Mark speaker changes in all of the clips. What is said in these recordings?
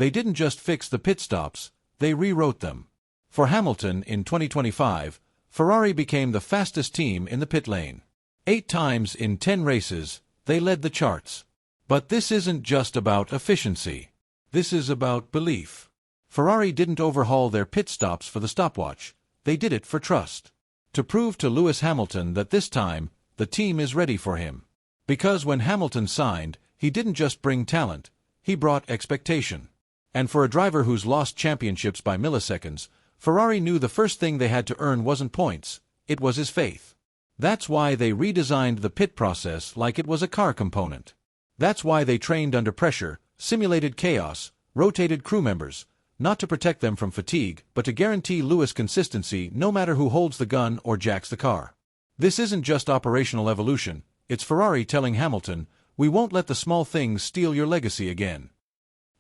Speaker 1: They didn't just fix the pit stops, they rewrote them. For Hamilton in 2025, Ferrari became the fastest team in the pit lane. 8 times in 10 races, they led the charts. But this isn't just about efficiency. This is about belief. Ferrari didn't overhaul their pit stops for the stopwatch. They did it for trust. To prove to Lewis Hamilton that this time, the team is ready for him. Because when Hamilton signed, he didn't just bring talent, he brought expectation. And for a driver who's lost championships by milliseconds, Ferrari knew the first thing they had to earn wasn't points, it was his faith. That's why they redesigned the pit process like it was a car component. That's why they trained under pressure, simulated chaos, rotated crew members, not to protect them from fatigue, but to guarantee Lewis consistency no matter who holds the gun or jacks the car. This isn't just operational evolution, it's Ferrari telling Hamilton, we won't let the small things steal your legacy again.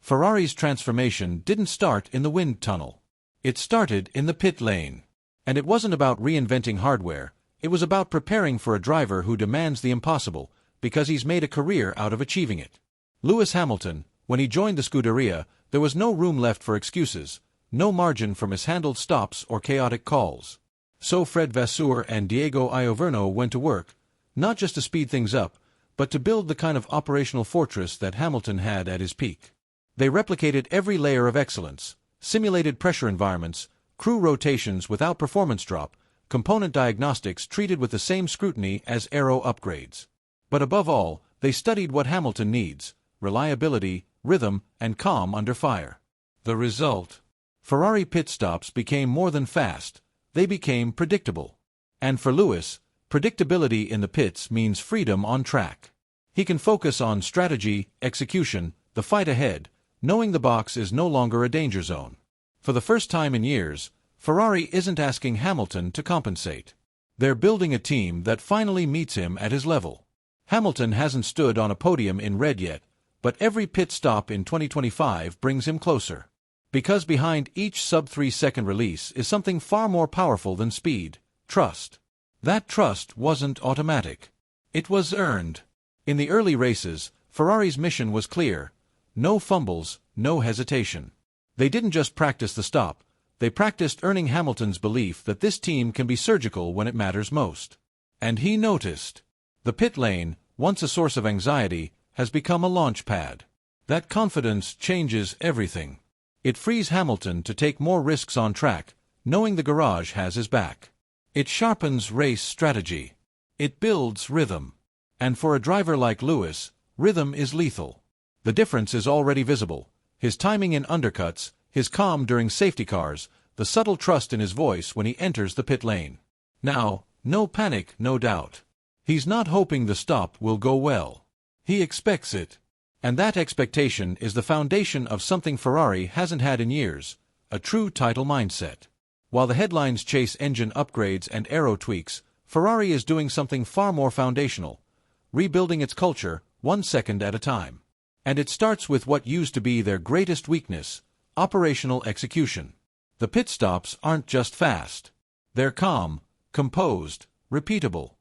Speaker 1: Ferrari's transformation didn't start in the wind tunnel. It started in the pit lane. And it wasn't about reinventing hardware, it was about preparing for a driver who demands the impossible, because he's made a career out of achieving it. Lewis Hamilton, when he joined the Scuderia, there was no room left for excuses, no margin for mishandled stops or chaotic calls. So Fred Vasseur and Diego Ioverno went to work, not just to speed things up, but to build the kind of operational fortress that Hamilton had at his peak. They replicated every layer of excellence, simulated pressure environments, crew rotations without performance drop, component diagnostics treated with the same scrutiny as aero upgrades. But above all, they studied what Hamilton needs: reliability, rhythm, and calm under fire. The result? Ferrari pit stops became more than fast, they became predictable. And for Lewis, predictability in the pits means freedom on track. He can focus on strategy, execution, the fight ahead, knowing the box is no longer a danger zone. For the first time in years, Ferrari isn't asking Hamilton to compensate. They're building a team that finally meets him at his level. Hamilton hasn't stood on a podium in red yet, but every pit stop in 2025 brings him closer. Because behind each sub-3-second release is something far more powerful than speed: trust. That trust wasn't automatic. It was earned. In the early races, Ferrari's mission was clear: no fumbles, no hesitation. They didn't just practice the stop, they practiced earning Hamilton's belief that this team can be surgical when it matters most. And he noticed. The pit lane, once a source of anxiety, has become a launch pad. That confidence changes everything. It frees Hamilton to take more risks on track, knowing the garage has his back. It sharpens race strategy. It builds rhythm. And for a driver like Lewis, rhythm is lethal. The difference is already visible: his timing in undercuts, his calm during safety cars, the subtle trust in his voice when he enters the pit lane. Now, no panic, no doubt. He's not hoping the stop will go well. He expects it. And that expectation is the foundation of something Ferrari hasn't had in years: a true title mindset. While the headlines chase engine upgrades and aero tweaks, Ferrari is doing something far more foundational: rebuilding its culture, 1 second at a time. And it starts with what used to be their greatest weakness: operational execution. The pit stops aren't just fast. They're calm, composed, repeatable.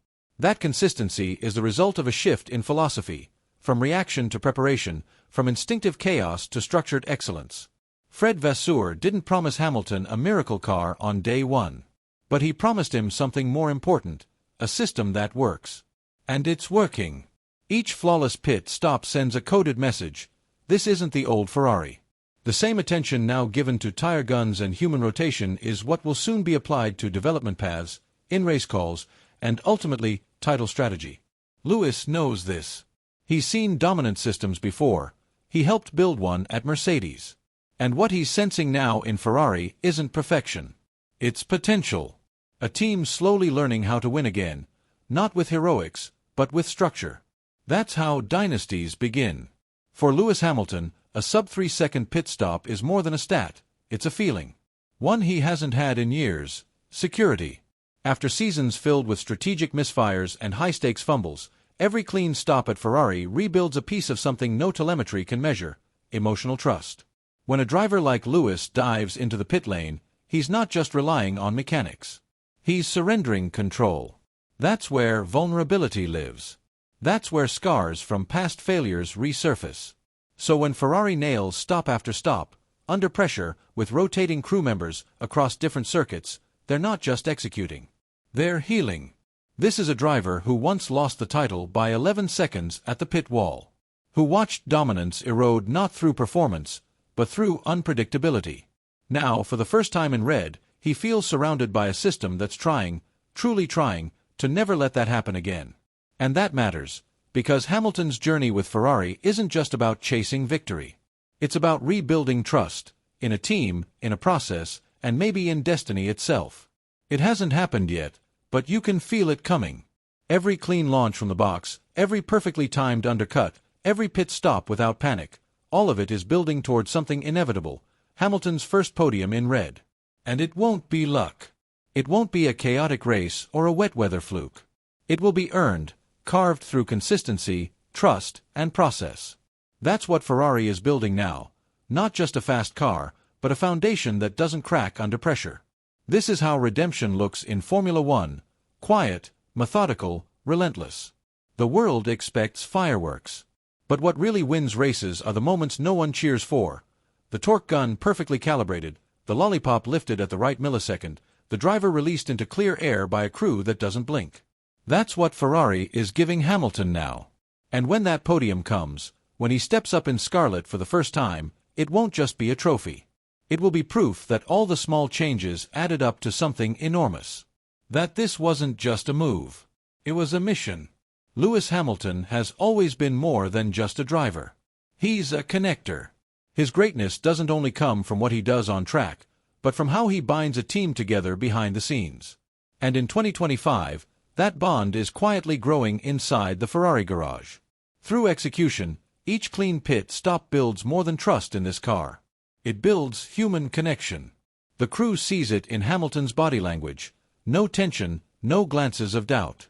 Speaker 1: That consistency is the result of a shift in philosophy, from reaction to preparation, from instinctive chaos to structured excellence. Fred Vasseur didn't promise Hamilton a miracle car on day one. But he promised him something more important: a system that works. And it's working. Each flawless pit stop sends a coded message: this isn't the old Ferrari. The same attention now given to tire guns and human rotation is what will soon be applied to development paths, in-race calls, and ultimately, title strategy. Lewis knows this. He's seen dominant systems before. He helped build one at Mercedes. And what he's sensing now in Ferrari isn't perfection. It's potential. A team slowly learning how to win again, not with heroics, but with structure. That's how dynasties begin. For Lewis Hamilton, a sub-3-second pit stop is more than a stat, it's a feeling. One he hasn't had in years: security. After seasons filled with strategic misfires and high-stakes fumbles, every clean stop at Ferrari rebuilds a piece of something no telemetry can measure: emotional trust. When a driver like Lewis dives into the pit lane, he's not just relying on mechanics. He's surrendering control. That's where vulnerability lives. That's where scars from past failures resurface. So when Ferrari nails stop after stop, under pressure, with rotating crew members across different circuits, they're not just executing. They're healing. This is a driver who once lost the title by 11 seconds at the pit wall, who watched dominance erode not through performance, but through unpredictability. Now, for the first time in red, he feels surrounded by a system that's trying, truly trying, to never let that happen again. And that matters, because Hamilton's journey with Ferrari isn't just about chasing victory. It's about rebuilding trust, in a team, in a process, and maybe in destiny itself. It hasn't happened yet, but you can feel it coming. Every clean launch from the box, every perfectly timed undercut, every pit stop without panic, all of it is building towards something inevitable, Hamilton's first podium in red. And it won't be luck. It won't be a chaotic race or a wet weather fluke. It will be earned, carved through consistency, trust, and process. That's what Ferrari is building now, not just a fast car, but a foundation that doesn't crack under pressure. This is how redemption looks in Formula One: quiet, methodical, relentless. The world expects fireworks. But what really wins races are the moments no one cheers for. The torque gun perfectly calibrated, the lollipop lifted at the right millisecond, the driver released into clear air by a crew that doesn't blink. That's what Ferrari is giving Hamilton now. And when that podium comes, when he steps up in scarlet for the first time, it won't just be a trophy. It will be proof that all the small changes added up to something enormous. That this wasn't just a move. It was a mission. Lewis Hamilton has always been more than just a driver. He's a connector. His greatness doesn't only come from what he does on track, but from how he binds a team together behind the scenes. And in 2025, that bond is quietly growing inside the Ferrari garage. Through execution, each clean pit stop builds more than trust in this car. It builds human connection. The crew sees it in Hamilton's body language. No tension, no glances of doubt.